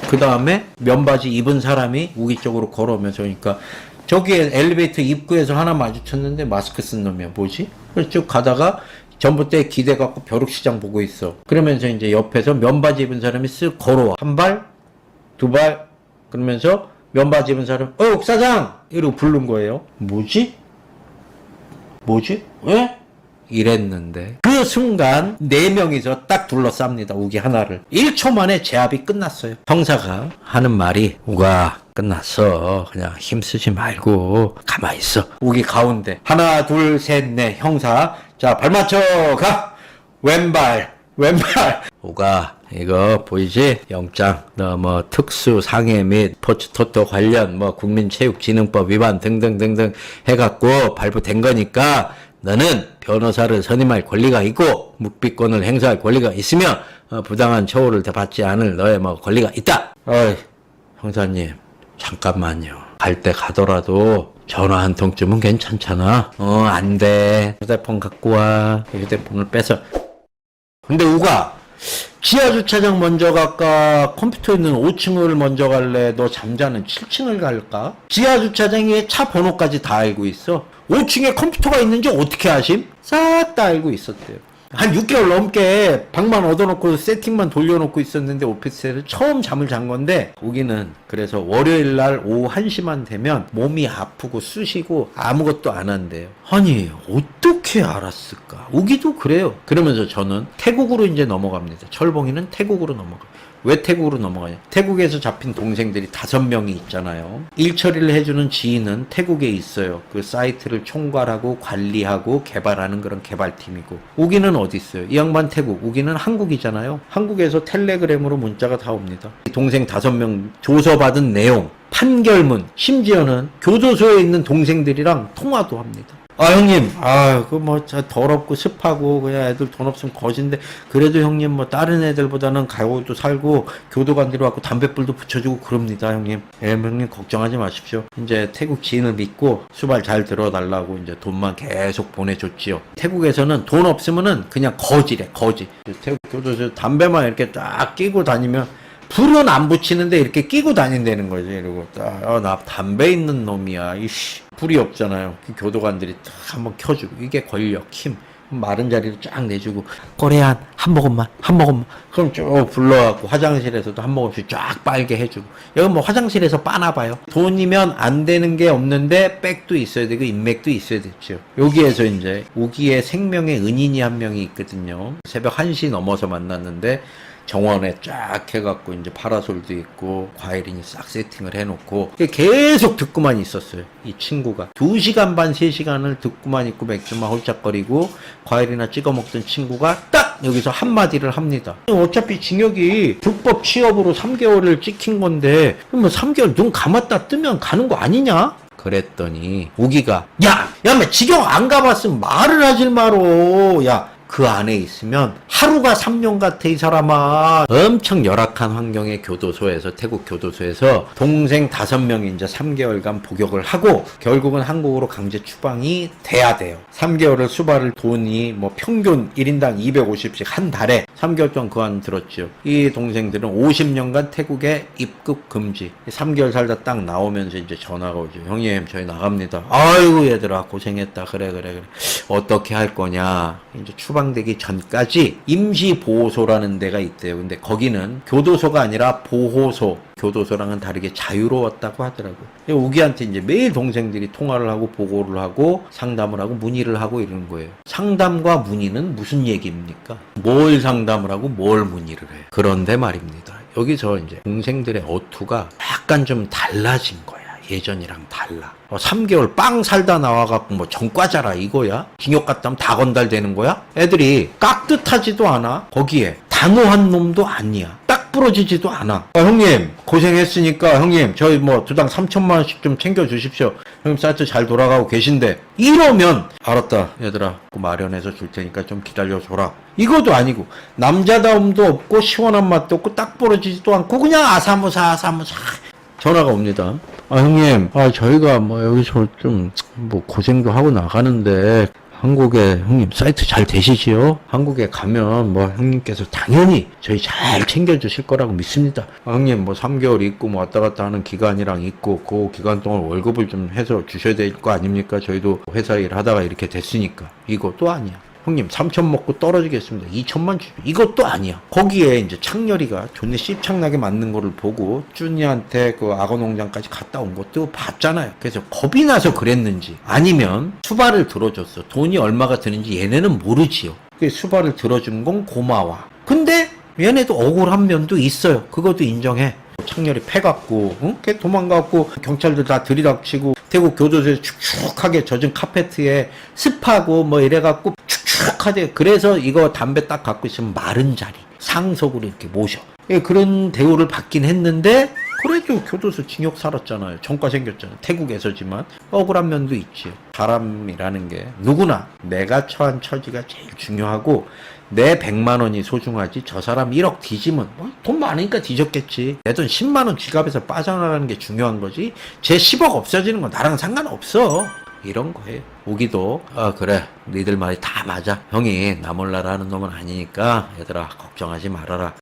Speaker 1: 그 다음에 면바지 입은 사람이 우기 쪽으로 걸어오면서 그러니까 저기에 엘리베이터 입구에서 하나 마주쳤는데 마스크 쓴 놈이야. 뭐지? 그래서 쭉 가다가 전봇대에 기대갖고 벼룩시장 보고 있어. 그러면서 이제 옆에서 면바지 입은 사람이 쓱 걸어와. 한 발, 두 발, 그러면서 면바지 입은 사람, 옥사장! 이러고 부른 거예요. 뭐지? 왜? 이랬는데 그 순간 4명이서 딱 둘러쌉니다. 우기 하나를. 1초 만에 제압이 끝났어요. 형사가 하는 말이 우가 끝났어. 그냥 힘쓰지 말고 가만히 있어. 우기 가운데 하나 둘 셋 넷 형사 자 발 맞춰 가. 왼발 우가 이거 보이지? 영장 너 뭐 특수 상해 및 포츠토토 관련 뭐 국민체육진흥법 위반 등등등등 해갖고 발부된 거니까 너는 변호사를 선임할 권리가 있고 묵비권을 행사할 권리가 있으며 부당한 처우를 받지 않을 너의 뭐 권리가 있다. 형사님 잠깐만요. 갈 때 가더라도 전화 한 통쯤은 괜찮잖아. 안 돼. 휴대폰 갖고 와. 휴대폰을 뺏어. 근데 우가 지하주차장 먼저 갈까? 컴퓨터 있는 5층을 먼저 갈래? 너 잠자는 7층을 갈까? 지하주차장에 차 번호까지 다 알고 있어. 5층에 컴퓨터가 있는지 어떻게 아심? 싹 다 알고 있었대요. 한 6개월 넘게 방만 얻어놓고 세팅만 돌려놓고 있었는데 오피스텔을 처음 잠을 잔 건데 우기는 그래서 월요일날 오후 1시만 되면 몸이 아프고 쑤시고 아무것도 안 한대요. 아니 어떻게 알았을까? 우기도 그래요. 그러면서 저는 태국으로 이제 넘어갑니다. 철봉이는 태국으로 넘어가. 왜 태국으로 넘어가냐? 태국에서 잡힌 동생들이 5명이 있잖아요. 일 처리를 해주는 지인은 태국에 있어요. 그 사이트를 총괄하고 관리하고 개발하는 그런 개발팀이고. 우기는 어디 있어요? 이 양반 태국, 우기는 한국이잖아요. 한국에서 텔레그램으로 문자가 다 옵니다. 동생 5명 조서받은 내용, 판결문, 심지어는 교도소에 있는 동생들이랑 통화도 합니다. 형님, 그거 뭐, 더럽고 습하고, 그냥 애들 돈 없으면 거진데, 그래도 형님, 뭐, 다른 애들보다는 가고도 살고, 교도관들이 왔고, 담뱃불도 붙여주고 그럽니다, 형님. 형님, 걱정하지 마십시오. 이제 태국 지인을 믿고, 수발 잘 들어달라고, 이제 돈만 계속 보내줬지요. 태국에서는 돈 없으면은 그냥 거지래, 거지. 태국 교도소 담배만 이렇게 딱 끼고 다니면, 불은 안 붙이는데 이렇게 끼고 다닌다는 거지. 이러고 나 담배 있는 놈이야. 이씨. 불이 없잖아요. 교도관들이 딱 한번 켜주고 이게 권력, 힘. 마른 자리를 쫙 내주고 꼬레안 한 모금만. 그럼 쭉 불러갖고 화장실에서도 한 모금씩 쫙 빨게 해주고. 여기 뭐 화장실에서 빠나봐요. 돈이면 안 되는 게 없는데 백도 있어야 되고 인맥도 있어야 되죠. 여기에서 이제 우기의 생명의 은인이 한 명이 있거든요. 새벽 1시 넘어서 만났는데 정원에 쫙 해갖고 이제 파라솔도 있고 과일이니 싹 세팅을 해놓고 계속 듣고만 있었어요. 이 친구가 2시간 반 3시간을 듣고만 있고 맥주만 홀짝거리고 과일이나 찍어 먹던 친구가 딱 여기서 한마디를 합니다. 어차피 징역이 불법 취업으로 3개월을 찍힌 건데 뭐 3개월 눈 감았다 뜨면 가는 거 아니냐? 그랬더니 우기가 야 징역 안 가봤으면 말을 하질 마로. 야 그 안에 있으면 하루가 3년 같아 이 사람아. 엄청 열악한 환경의 교도소에서, 태국 교도소에서 동생 5명이 이제 3개월간 복역을 하고 결국은 한국으로 강제 추방이 돼야 돼요. 3개월을 수발을 돈이 뭐 평균 1인당 250씩 한 달에 3개월 동안 그 안 들었죠. 이 동생들은 50년간 태국에 입국 금지. 3개월 살다 딱 나오면서 이제 전화가 오죠. 형님 저희 나갑니다. 아이고 얘들아 고생했다. 그래 어떻게 할 거냐. 이제 추방되기 전까지 임시보호소라는 데가 있대요. 근데 거기는 교도소가 아니라 보호소. 교도소랑은 다르게 자유로웠다고 하더라고요. 우기한테 이제 매일 동생들이 통화를 하고 보고를 하고 상담을 하고 문의를 하고 이러는 거예요. 상담과 문의는 무슨 얘기입니까? 뭘 상담을 하고 뭘 문의를 해요. 그런데 말입니다. 여기서 이제 동생들의 어투가 약간 좀 달라진 거야. 예전이랑 달라. 3개월 빵 살다 나와갖고 뭐 전과자라 이거야? 징역 갔다 하면 다 건달되는 거야? 애들이 깍듯하지도 않아. 거기에 단호한 놈도 아니야. 딱 부러지지도 않아. 형님 고생했으니까 형님 저희 뭐 두당 3천만 원씩 좀 챙겨주십시오. 형님 사이트 잘 돌아가고 계신데 이러면 알았다 얘들아 마련해서 줄 테니까 좀 기다려줘라. 이것도 아니고 남자다움도 없고 시원한 맛도 없고 딱 부러지지도 않고 그냥 아사무사 전화가 옵니다. 형님, 저희가 뭐 여기서 좀 뭐 고생도 하고 나가는데 한국에 형님 사이트 잘 되시지요? 한국에 가면 뭐 형님께서 당연히 저희 잘 챙겨주실 거라고 믿습니다. 형님 뭐 3개월 있고 뭐 왔다 갔다 하는 기간이랑 있고 그 기간 동안 월급을 좀 해서 주셔야 될 거 아닙니까? 저희도 회사 일 하다가 이렇게 됐으니까. 이것도 아니야. 형님 3천 먹고 떨어지겠습니다. 2천만 주죠. 이것도 아니야. 거기에 이제 창렬이가 존내 씹창나게 맞는 거를 보고 쭈니한테 그 악어 농장까지 갔다 온 것도 봤잖아요. 그래서 겁이 나서 그랬는지 아니면 수발을 들어줬어. 돈이 얼마가 드는지 얘네는 모르지요. 수발을 들어준 건 고마워. 근데 얘네도 억울한 면도 있어요. 그것도 인정해. 창렬이 패갖고 걔 도망가갖고 경찰들 다 들이닥치고 태국 교도소에 축축하게 젖은 카페트에 습하고 뭐 이래갖고 축축하게. 그래서 이거 담배 딱 갖고 있으면 마른 자리 상석으로 이렇게 모셔. 그런 대우를 받긴 했는데 그래도 교도소 징역 살았잖아요. 전과 생겼잖아요. 태국에서지만 억울한 면도 있지요. 사람이라는 게 누구나 내가 처한 처지가 제일 중요하고 내 100만 원이 소중하지 저 사람 1억 뒤지면 돈 많으니까 뒤졌겠지. 내 돈 10만 원 지갑에서 빠져나가는 게 중요한 거지 제 10억 없어지는 건 나랑 상관없어. 이런 거예요. 우기도 그래 니들 말이 다 맞아. 형이 나 몰라라 하는 놈은 아니니까 얘들아 걱정하지 말아라.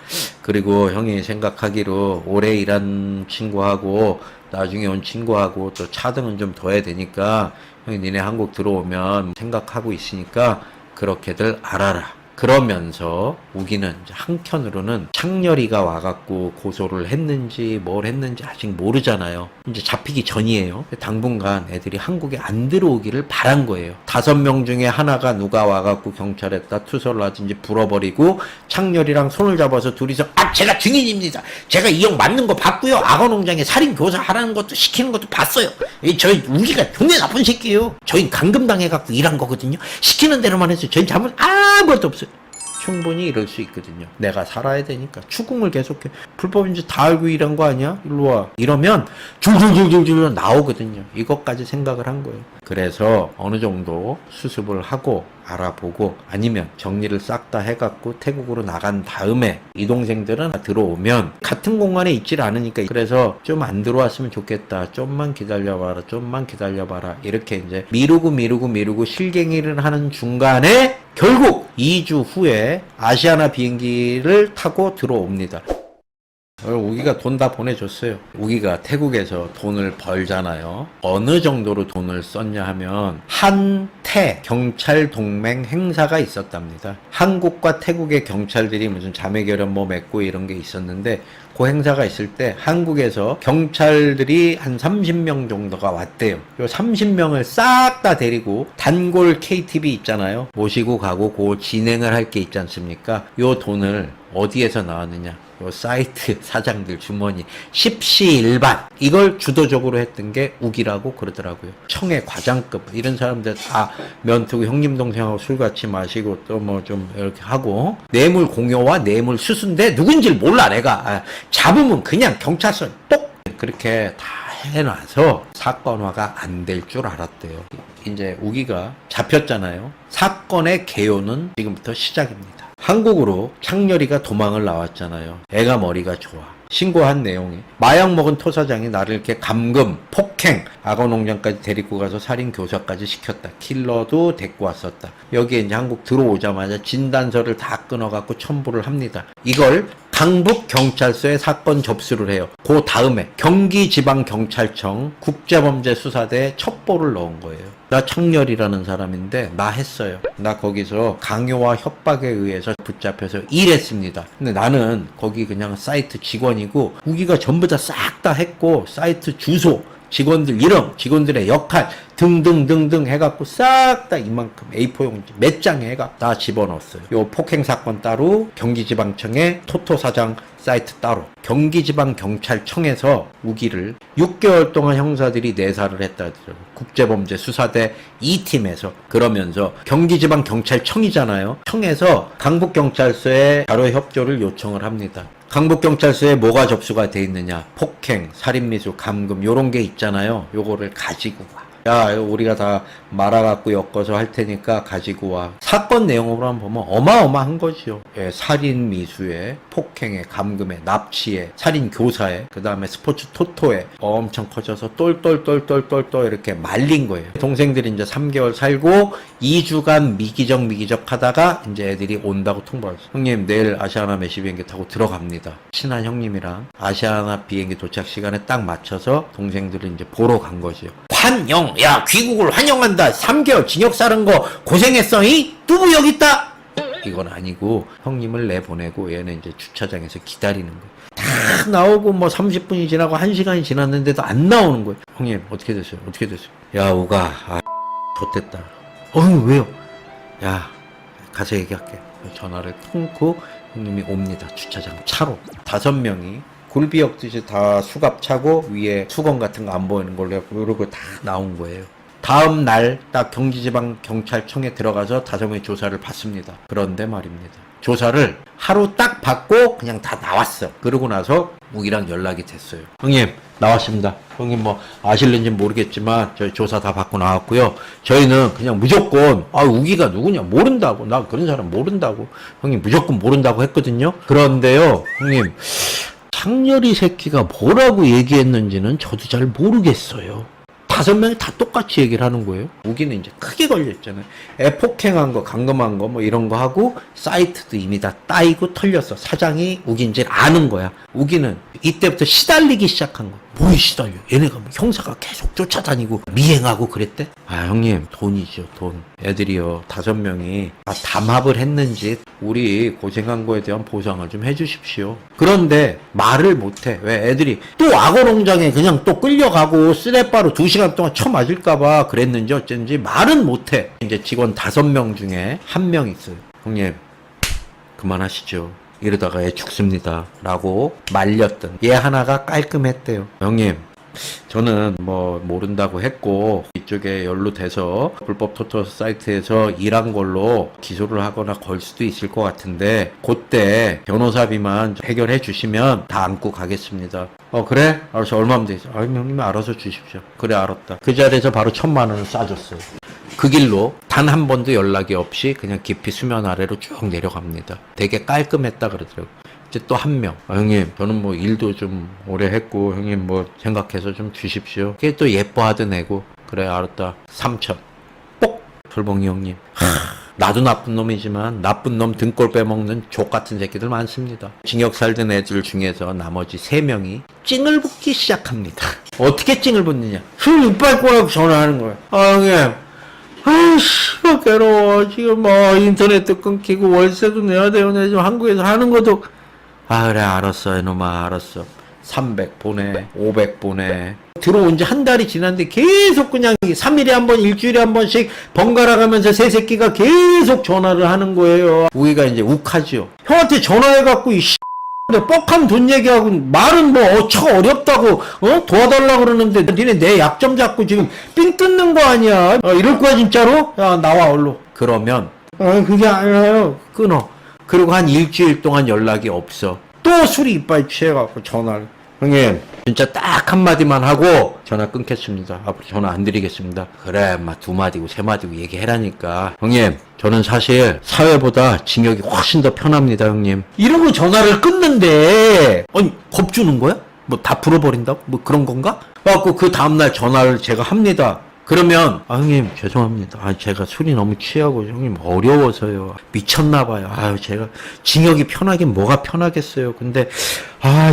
Speaker 1: 그리고 형이 생각하기로 오래 일한 친구하고 나중에 온 친구하고 또 차등은 좀 더 해야 되니까 형이 니네 한국 들어오면 생각하고 있으니까 그렇게들 알아라. 그러면서 우기는 이제 한켠으로는 창렬이가 와갖고 고소를 했는지 뭘 했는지 아직 모르잖아요. 이제 잡히기 전이에요. 당분간 애들이 한국에 안 들어오기를 바란 거예요. 5명 중에 하나가 누가 와갖고 경찰에다 투서를 하든지 불어버리고 창렬이랑 손을 잡아서 둘이서 제가 증인입니다. 제가 이 형 맞는 거 봤고요. 악어농장에 살인교사 하라는 것도 시키는 것도 봤어요. 저희 우기가 존나 나쁜 새끼예요. 저희 감금당해갖고 일한 거거든요. 시키는 대로만 해서 저희 잘못 아무것도 없어요. 충분히 이럴 수 있거든요. 내가 살아야 되니까 추궁을 계속해. 불법인지 다 알고 일한 거 아니야? 일로 와. 이러면 줄줄줄줄줄 나오거든요. 이것까지 생각을 한 거예요. 그래서 어느 정도 수습을 하고 알아보고 아니면 정리를 싹 다 해갖고 태국으로 나간 다음에 이 동생들은 들어오면 같은 공간에 있질 않으니까 그래서 좀 안 들어왔으면 좋겠다. 좀만 기다려봐라. 이렇게 이제 미루고 실갱이를 하는 중간에 결국 2주 후에 아시아나 비행기를 타고 들어옵니다. 우기가 돈 다 보내줬어요. 우기가 태국에서 돈을 벌잖아요. 어느 정도로 돈을 썼냐 하면 한태 경찰 동맹 행사가 있었답니다. 한국과 태국의 경찰들이 무슨 자매결연 뭐 맺고 이런 게 있었는데 그 행사가 있을 때 한국에서 경찰들이 한 30명 정도가 왔대요. 요 30명을 싹 다 데리고 단골 KTV 있잖아요. 모시고 가고 그 진행을 할 게 있지 않습니까? 요 돈을 어디에서 나왔느냐? 요 사이트 사장들 주머니 십시일반 이걸 주도적으로 했던 게 우기라고 그러더라고요. 청의 과장급 이런 사람들 다 면투고 형님 동생하고 술 같이 마시고 또 뭐 좀 이렇게 하고 뇌물 공여와 뇌물 수수인데 누군지를 몰라 내가. 잡으면 그냥 경찰서 똑 그렇게 다 해놔서 사건화가 안 될 줄 알았대요. 이제 우기가 잡혔잖아요. 사건의 개요는 지금부터 시작입니다. 한국으로 창렬이가 도망을 나왔잖아요. 애가 머리가 좋아. 신고한 내용이 마약 먹은 토사장이 나를 이렇게 감금, 폭행, 악어농장까지 데리고 가서 살인 교사까지 시켰다. 킬러도 데리고 왔었다. 여기에 이제 한국 들어오자마자 진단서를 다 끊어갖고 첨부를 합니다. 이걸 강북경찰서에 사건 접수를 해요. 그 다음에 경기지방경찰청 국제범죄수사대에 첩보를 넣은 거예요. 나 창렬이라는 사람인데 나 했어요. 나 거기서 강요와 협박에 의해서 붙잡혀서 일했습니다. 근데 나는 거기 그냥 사이트 직원이고 우기가 전부 다 싹 다 했고 사이트 주소 직원들 이름, 직원들의 역할 등등등등 해갖고 싹 다 이만큼 A4 용지 몇 장에 해가 다 집어넣었어요. 요 폭행 사건 따로, 경기지방청에 토토사장 사이트 따로, 경기지방경찰청에서 우기를 6개월 동안 형사들이 내사를 했다 하더라고요. 국제범죄수사대 2팀에서. 그러면서 경기지방경찰청이잖아요. 청에서 강북경찰서에 자료 협조를 요청을 합니다. 강북경찰서에 뭐가 접수가 돼 있느냐? 폭행, 살인미수, 감금 요런 게 있잖아요. 요거를 가지고 와. 야, 이거 우리가 다 말아갖고 엮어서 할 테니까 가지고 와. 사건 내용으로 한번 보면 어마어마한 거지요. 예, 살인 미수에, 폭행에, 감금에, 납치에, 살인 교사에, 그 다음에 스포츠 토토에 엄청 커져서 똘똘똘똘똘똘 이렇게 말린 거예요. 동생들이 이제 3개월 살고 2주간 미기적 하다가 이제 애들이 온다고 통보했어요. 형님, 내일 아시아나 메시 비행기 타고 들어갑니다. 친한 형님이랑 아시아나 비행기 도착 시간에 딱 맞춰서 동생들을 이제 보러 간 거죠. 환영! 야, 귀국을 환영한다! 3개월 징역 사는 거 고생했어, 이? 뚜부 여기 있다! 이건 아니고, 형님을 내보내고, 얘는 이제 주차장에서 기다리는 거예요. 다 나오고, 뭐 30분이 지나고 1시간이 지났는데도 안 나오는 거예요. 형님, 어떻게 됐어요? 어떻게 됐어요? 야, 우가, 좋됐다. 왜요? 야, 가서 얘기할게. 전화를 끊고, 형님이 옵니다. 주차장 차로. 5명이. 굴비 엮듯이 다 수갑 차고 위에 수건 같은 거 안 보이는 걸로 해서 이러고 다 나온 거예요. 다음 날 딱 경기지방경찰청에 들어가서 5명의 조사를 받습니다. 그런데 말입니다. 조사를 하루 딱 받고 그냥 다 나왔어. 그러고 나서 우기랑 연락이 됐어요. 형님 나왔습니다. 형님 뭐 아실는지 모르겠지만 저희 조사 다 받고 나왔고요. 저희는 그냥 무조건 우기가 누구냐 모른다고. 나 그런 사람 모른다고. 형님 무조건 모른다고 했거든요. 그런데요 형님 창렬이 새끼가 뭐라고 얘기했는지는 저도 잘 모르겠어요. 5명이 다 똑같이 얘기를 하는 거예요. 우기는 이제 크게 걸렸잖아요. 애 폭행한 거, 감금한 거, 뭐 이런 거 하고, 사이트도 이미 다 따이고 털렸어. 사장이 우기인지를 아는 거야. 우기는 이때부터 시달리기 시작한 거야. 뭐 시달려? 얘네가 뭐 형사가 계속 쫓아다니고 미행하고 그랬대? 형님, 돈이죠, 돈. 애들이요, 5명이 담합을 했는지 우리 고생한 거에 대한 보상을 좀 해주십시오. 그런데 말을 못해. 왜? 애들이 또 악어농장에 그냥 또 끌려가고 쓰레빠로 2시간 동안 쳐맞을까봐 그랬는지 어쩐지 말은 못해. 이제 직원 5명 중에 1명 있어요. 형님, 그만하시죠. 이러다가 애 죽습니다. 라고 말렸던 얘 하나가 깔끔했대요. 형님, 저는 뭐 모른다고 했고 이쪽에 연루돼서 불법 토토 사이트에서 일한 걸로 기소를 하거나 걸 수도 있을 것 같은데 그때 변호사비만 해결해 주시면 다 안고 가겠습니다. 그래? 알았어. 얼마면 되지? 형님이 알아서 주십시오. 그래, 알았다. 그 자리에서 바로 1,000만 원을 싸줬어요. 그 길로 단 한 번도 연락이 없이 그냥 깊이 수면 아래로 쭉 내려갑니다. 되게 깔끔했다 그러더라고요. 이제 또 1명. 형님, 저는 뭐 일도 좀 오래 했고, 형님 뭐 생각해서 좀 주십시오. 그게 또 예뻐하던 애고, 그래, 알았다. 3,000. 뽁! 철봉이 형님. 나도 나쁜 놈이지만 나쁜 놈 등골 빼먹는 족같은 새끼들 많습니다. 징역 살던 애들 중에서 나머지 3명이 찡을 붓기 시작합니다. 어떻게 찡을 붓느냐? 술 이빨 꼬라고 전화하는 거야. 아 형님, 아이씨 괴로워. 지금 뭐 인터넷도 끊기고 월세도 내야 돼요. 내 지금 한국에서 하는 것도. 아 그래 알았어 이놈아 알았어. 300 보내, 500 보내. 들어온 지 한 달이 지났는데 계속 그냥 3일에 한 번, 일주일에 한 번씩 번갈아 가면서 새 새끼가 계속 전화를 하는 거예요. 우리가 이제 욱하죠. 형한테 전화해갖고 이 뻑한 돈 얘기하고 말은 뭐 어렵다고 도와달라고 그러는데 니네 내 약점 잡고 지금 삥 뜯는 거 아니야. 이럴 거야 진짜로? 야 나와 얼른. 그러면 그게 아니라요. 끊어. 그리고 한 일주일 동안 연락이 없어. 또 술이 이빨 취해갖고 전화를. 형님 진짜 딱 한마디만 하고 전화 끊겠습니다. 앞으로 전화 안 드리겠습니다. 그래 막 2마디고 3마디고 얘기해라니까. 형님 저는 사실 사회보다 징역이 훨씬 더 편합니다 형님. 이러고 전화를 끊는데 아니 겁주는 거야? 뭐 다 풀어버린다고? 뭐 그런 건가? 그래갖고 그 다음날 전화를 제가 합니다. 그러면 형님 죄송합니다. 제가 술이 너무 취하고 형님 어려워서요. 미쳤나봐요. 제가 징역이 편하긴 뭐가 편하겠어요. 근데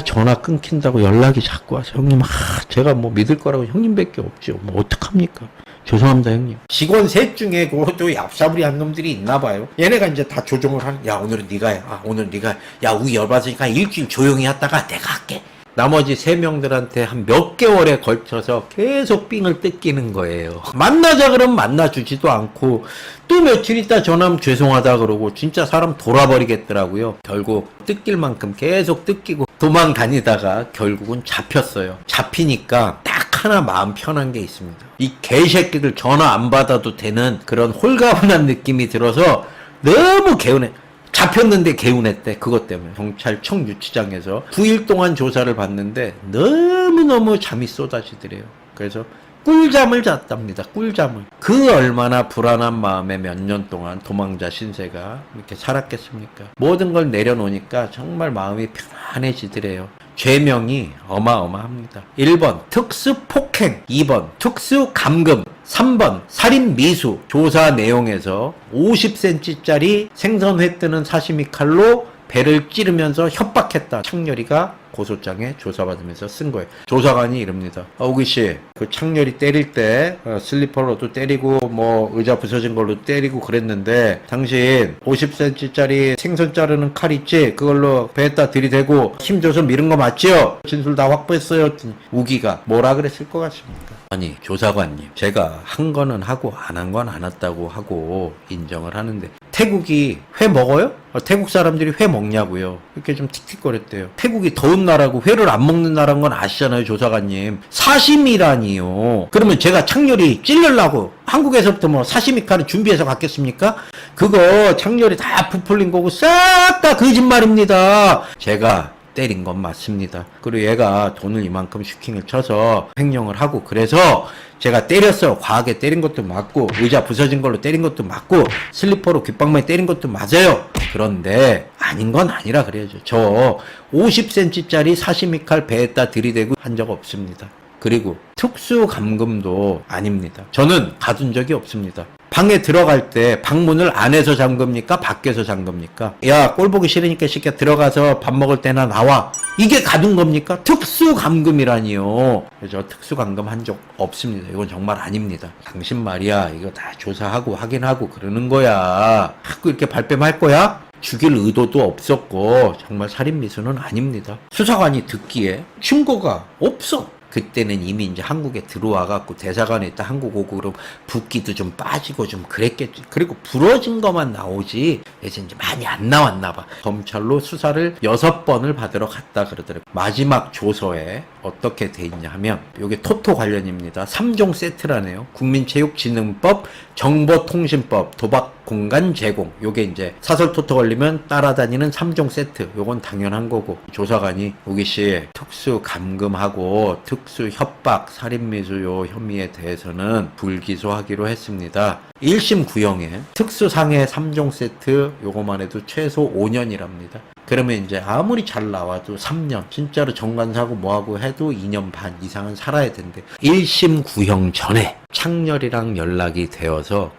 Speaker 1: 전화 끊긴다고 연락이 자꾸 와서 형님 제가 뭐 믿을 거라고 형님밖에 없죠. 뭐 어떡합니까? 죄송합니다 형님. 직원 셋 중에 그것도 얍사부리한 놈들이 있나봐요. 얘네가 이제 다 조종을 하는. 야 오늘은 네가 해. 오늘 네가. 야 우리 열받으니까 일주일 조용히 하다가 내가 할게. 나머지 3명들한테 한 몇 개월에 걸쳐서 계속 삥을 뜯기는 거예요. 만나자 그러면 만나주지도 않고 또 며칠 있다 전화하면 죄송하다 그러고 진짜 사람 돌아버리겠더라고요. 결국 뜯길 만큼 계속 뜯기고 도망 다니다가 결국은 잡혔어요. 잡히니까 딱 하나 마음 편한 게 있습니다. 이 개새끼들 전화 안 받아도 되는 그런 홀가분한 느낌이 들어서 너무 개운해. 잡혔는데 개운했대. 그것 때문에 경찰청 유치장에서 9일 동안 조사를 받는데 너무너무 잠이 쏟아지더래요. 그래서 꿀잠을 잤답니다. 꿀잠을. 그 얼마나 불안한 마음에 몇 년 동안 도망자 신세가 이렇게 살았겠습니까? 모든 걸 내려놓으니까 정말 마음이 편안해지더래요. 죄명이 어마어마합니다. 1번 특수폭행, 2번 특수감금, 3번 살인미수. 조사 내용에서 50cm짜리 생선회 뜨는 사시미 칼로 배를 찌르면서 협박했다. 창렬이가 고소장에 조사받으면서 쓴 거예요. 조사관이 이럽니다. 오기씨, 그 창렬이 때릴 때 슬리퍼로도 때리고 뭐 의자 부서진 걸로 때리고 그랬는데 당신 50cm짜리 생선 자르는 칼 있지? 그걸로 배에다 들이대고 힘줘서 밀은 거 맞지요? 진술 다 확보했어요. 우기가 뭐라 그랬을 것 같습니까? 아니 조사관님, 제가 한 거는 하고 안 한 건 안 했다고 하고 인정을 하는데 태국이 회 먹어요? 태국 사람들이 회 먹냐고요. 이렇게 좀 틱틱거렸대요. 태국이 더운 나라고 회를 안 먹는 나라인 건 아시잖아요 조사관님. 사시미라니요. 그러면 제가 창렬이 찔려려고 한국에서부터 뭐 사시미 칼을 준비해서 갔겠습니까? 그거 창렬이 다 부풀린 거고 싹 다 거짓말입니다. 제가 때린 건 맞습니다. 그리고 얘가 돈을 이만큼 슈킹을 쳐서 횡령을 하고 그래서 제가 때렸어요. 과하게 때린 것도 맞고 의자 부서진 걸로 때린 것도 맞고 슬리퍼로 귓방망이 때린 것도 맞아요. 그런데 아닌 건 아니라 그래야죠. 저 50cm짜리 사시미 칼 배에다 들이대고 한 적 없습니다. 그리고 특수감금도 아닙니다. 저는 가둔 적이 없습니다. 방에 들어갈 때 방문을 안에서 잠급니까? 밖에서 잠급니까? 야, 꼴 보기 싫으니까 시켜 들어가서 밥 먹을 때나 나와. 이게 가둔 겁니까? 특수감금이라니요. 저 특수감금 한 적 없습니다. 이건 정말 아닙니다. 당신 말이야, 이거 다 조사하고 확인하고 그러는 거야. 자꾸 이렇게 발뺌할 거야? 죽일 의도도 없었고 정말 살인미수는 아닙니다. 수사관이 듣기에 증거가 없어. 그때는 이미 이제 한국에 들어와갖고 대사관에 있다 한국 오고 그럼 붓기도 좀 빠지고 좀 그랬겠지. 그리고 부러진 것만 나오지 이제 많이 안 나왔나봐. 검찰로 수사를 6번을 받으러 갔다 그러더라고요. 마지막 조서에 어떻게 돼 있냐 하면 요게 토토 관련입니다. 3종 세트라네요. 국민체육진흥법, 정보통신법, 도박공간 제공. 요게 이제 사설 토토 걸리면 따라다니는 3종 세트. 요건 당연한 거고 조사관이 오기씨 특수 감금하고 특수 협박, 살인미수요 혐의에 대해서는 불기소하기로 했습니다. 1심 구형에 특수상해 3종 세트 요거만 해도 최소 5년이랍니다. 그러면 이제 아무리 잘 나와도 3년, 진짜로 정관사고 뭐하고 해도 2년 반 이상은 살아야 된대. 1심 구형 전에 창렬이랑 연락이 되어서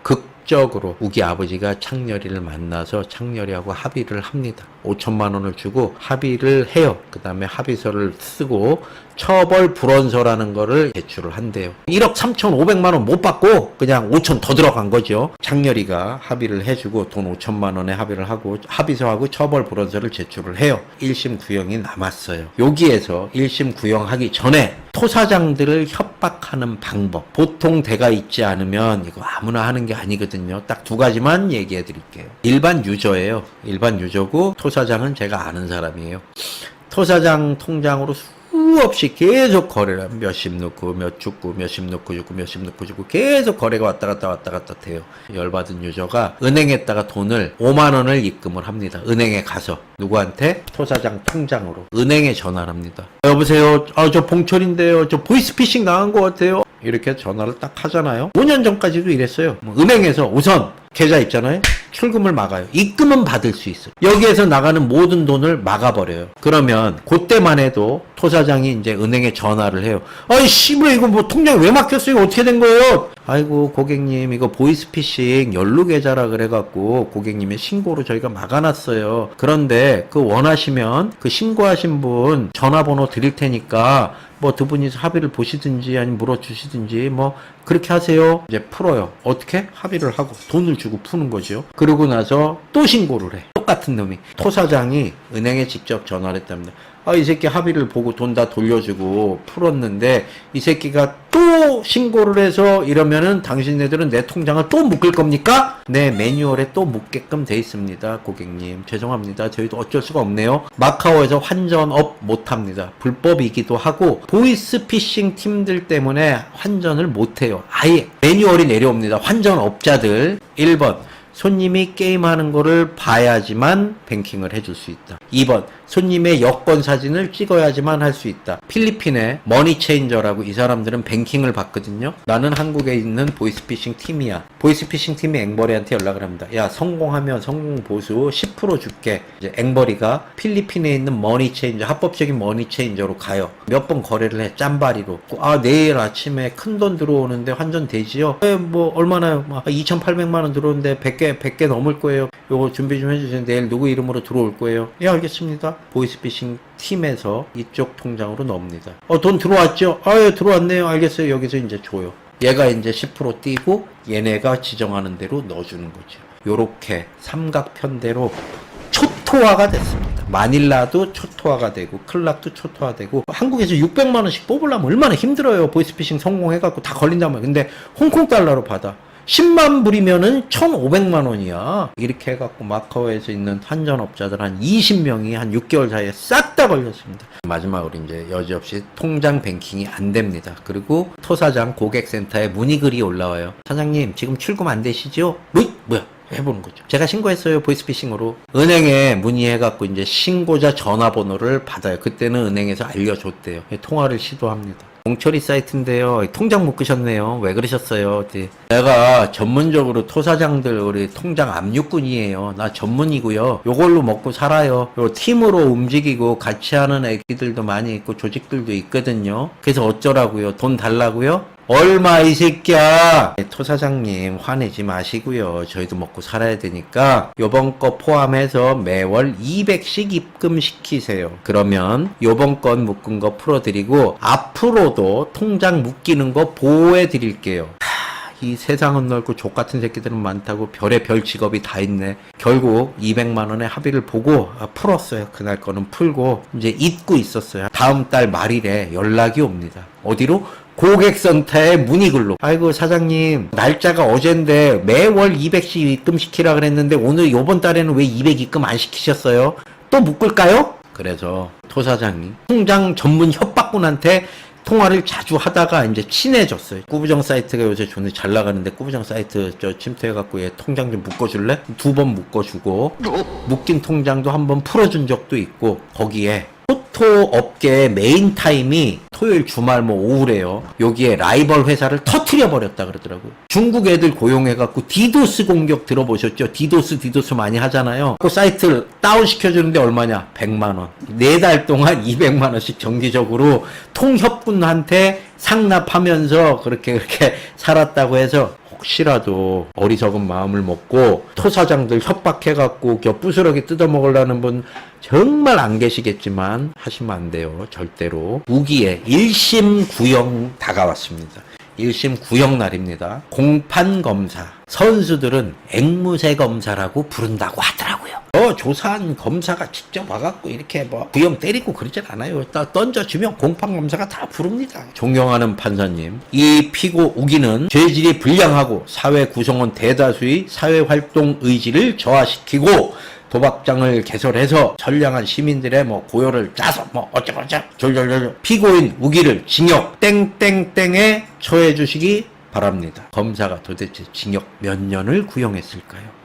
Speaker 1: 법적으로 우기 아버지가 창렬이를 만나서 창렬이하고 합의를 합니다. 5천만 원을 주고 합의를 해요. 그 다음에 합의서를 쓰고 처벌 불원서라는 거를 제출을 한대요. 1억 3,500만 원 못 받고 그냥 5천 더 들어간 거죠. 창렬이가 합의를 해주고 돈 5천만 원에 합의를 하고 합의서하고 처벌 불원서를 제출을 해요. 1심 구형이 남았어요. 여기에서 1심 구형하기 전에 토사장들을 협박하는 방법. 보통 대가 있지 않으면 이거 아무나 하는 게 아니거든요. 딱 두 가지만 얘기해 드릴게요. 일반 유저예요. 일반 유저고 토사장은 제가 아는 사람이에요. 토사장 통장으로 수없이 계속 거래를 몇십 넣고 몇 주고 몇십 넣고 주고 몇십 넣고 주고 계속 거래가 왔다 갔다 돼요. 열받은 유저가 은행에다가 돈을 5만 원을 입금을 합니다. 은행에 가서 누구한테? 토사장 통장으로 은행에 전화를 합니다. 여보세요, 저 봉철인데요, 저 보이스피싱 당한 것 같아요. 이렇게 전화를 딱 하잖아요. 5년 전까지도 이랬어요. 은행에서 우선 계좌 있잖아요. 출금을 막아요. 입금은 받을 수 있어요. 여기에서 나가는 모든 돈을 막아버려요. 그러면 그때만 해도 토사장이 이제 은행에 전화를 해요. 아이 씨발 이거 뭐 통장에 왜 막혔어요? 어떻게 된 거예요? 아이고 고객님 이거 보이스피싱 연루 계좌라 그래갖고 고객님의 신고로 저희가 막아놨어요. 그런데 그 원하시면 그 신고하신 분 전화번호 드릴 테니까 뭐 두 분이서 합의를 보시든지 아니면 물어주시든지 뭐 그렇게 하세요. 이제 풀어요. 어떻게? 합의를 하고 돈을 주고 푸는 거죠. 그러고 나서 또 신고를 해. 똑같은 놈이. 토사장이 은행에 직접 전화를 했답니다. 이 새끼 합의를 보고 돈 다 돌려주고 풀었는데 이 새끼가 또 신고를 해서 이러면은 당신네들은 내 통장을 또 묶을 겁니까? 네, 매뉴얼에 또 묶게끔 돼 있습니다. 고객님 죄송합니다. 저희도 어쩔 수가 없네요. 마카오에서 환전업 못합니다. 불법이기도 하고 보이스피싱 팀들 때문에 환전을 못해요. 아예 매뉴얼이 내려옵니다. 환전업자들 1번 손님이 게임하는 거를 봐야지만 뱅킹을 해줄 수 있다. 2번 손님의 여권 사진을 찍어야지만 할 수 있다. 필리핀의 머니체인저라고 이 사람들은 뱅킹을 받거든요. 나는 한국에 있는 보이스피싱 팀이야. 보이스피싱 팀이 앵벌이한테 연락을 합니다. 야 성공하면 성공 보수 10% 줄게. 이제 앵벌이가 필리핀에 있는 머니체인저 합법적인 머니체인저로 가요. 몇 번 거래를 해. 짬바리로. 내일 아침에 큰 돈 들어오는데 환전되지요? 뭐 얼마나요? 2,800만 원 들어오는데 100개 넘을 거예요. 요거 준비 좀 해주세요. 내일 누구 이름으로 들어올 거예요. 예 알겠습니다. 보이스피싱 팀에서 이쪽 통장으로 넣습니다. 돈 들어왔죠? 예 들어왔네요. 알겠어요. 여기서 이제 줘요. 얘가 이제 10% 띄고 얘네가 지정하는 대로 넣어주는 거죠. 요렇게 삼각편대로 초토화가 됐습니다. 마닐라도 초토화가 되고 클락도 초토화되고 한국에서 600만 원씩 뽑으려면 얼마나 힘들어요. 보이스피싱 성공해갖고 다 걸린다면. 근데 홍콩 달러로 받아. 10만 불이면은 1,500만 원이야. 이렇게 해갖고 마카오에서 있는 환전업자들 한 20명이 한 6개월 사이에 싹 다 걸렸습니다. 마지막으로 이제 여지없이 통장 뱅킹이 안 됩니다. 그리고 토사장 고객센터에 문의글이 올라와요. 사장님 지금 출금 안 되시죠? 뭐야? 해보는 거죠. 제가 신고했어요. 보이스피싱으로. 은행에 문의해갖고 이제 신고자 전화번호를 받아요. 그때는 은행에서 알려줬대요. 통화를 시도합니다. 봉철이 사이트인데요. 통장 묶으셨네요. 왜 그러셨어요? 내가 전문적으로 토사장들 우리 통장 압류꾼이에요. 나 전문이고요. 요걸로 먹고 살아요. 요 팀으로 움직이고 같이 하는 애기들도 많이 있고 조직들도 있거든요. 그래서 어쩌라고요? 돈 달라고요? 얼마 이 새끼야. 토사장님 화내지 마시고요. 저희도 먹고 살아야 되니까 요번 거 포함해서 매월 200씩 입금시키세요. 그러면 요번 건 묶은 거 풀어드리고 앞으로도 통장 묶이는 거 보호해 드릴게요. 이 세상은 넓고 족같은 새끼들은 많다고 별의 별 직업이 다 있네. 결국 200만 원의 합의를 보고 풀었어요. 그날 거는 풀고 이제 잊고 있었어요. 다음 달 말일에 연락이 옵니다. 어디로? 고객센터에 문의글로. 아이고 사장님 날짜가 어젠데 매월 200씩 입금시키라 그랬는데 오늘 요번 달에는 왜 200 입금 안 시키셨어요? 또 묶을까요? 그래서 토사장님 통장 전문 협박꾼한테 통화를 자주 하다가 이제 친해졌어요. 꾸부정 사이트가 요새 존나 잘 나가는데 꾸부정 사이트 침투해갖고 얘 통장 좀 묶어줄래? 2번 묶어주고 묶인 통장도 한번 풀어준 적도 있고 거기에 토토 업계 메인 타임이 토요일 주말 뭐 오후래요. 여기에 라이벌 회사를 터트려 버렸다 그러더라고요. 중국 애들 고용해갖고 디도스 공격 들어보셨죠? 디도스 많이 하잖아요. 그 사이트를 다운 시켜주는데 얼마냐? 100만 원. 4달 동안 200만 원씩 정기적으로 통협군한테 상납하면서 그렇게 살았다고 해서 혹시라도 어리석은 마음을 먹고 토사장들 협박해갖고 부스러기 뜯어먹으려는 분 정말 안 계시겠지만 하시면 안 돼요. 절대로. 우기에 1심 구형 다가왔습니다. 1심 구형 날입니다. 공판 검사. 선수들은 앵무새 검사라고 부른다고 하더라고요. 조사한 검사가 직접 와갖고 이렇게 뭐 구형 때리고 그러진 않아요. 던져주면 공판 검사가 다 부릅니다. 존경하는 판사님, 이 피고 우기는 죄질이 불량하고 사회 구성원 대다수의 사회활동 의지를 저하시키고 도박장을 개설해서 선량한 시민들의 고요를 짜서 어쩌고저쩌고 졸졸졸 피고인 우기를 징역 땡땡땡에 처해 주시기 바랍니다. 검사가 도대체 징역 몇 년을 구형했을까요?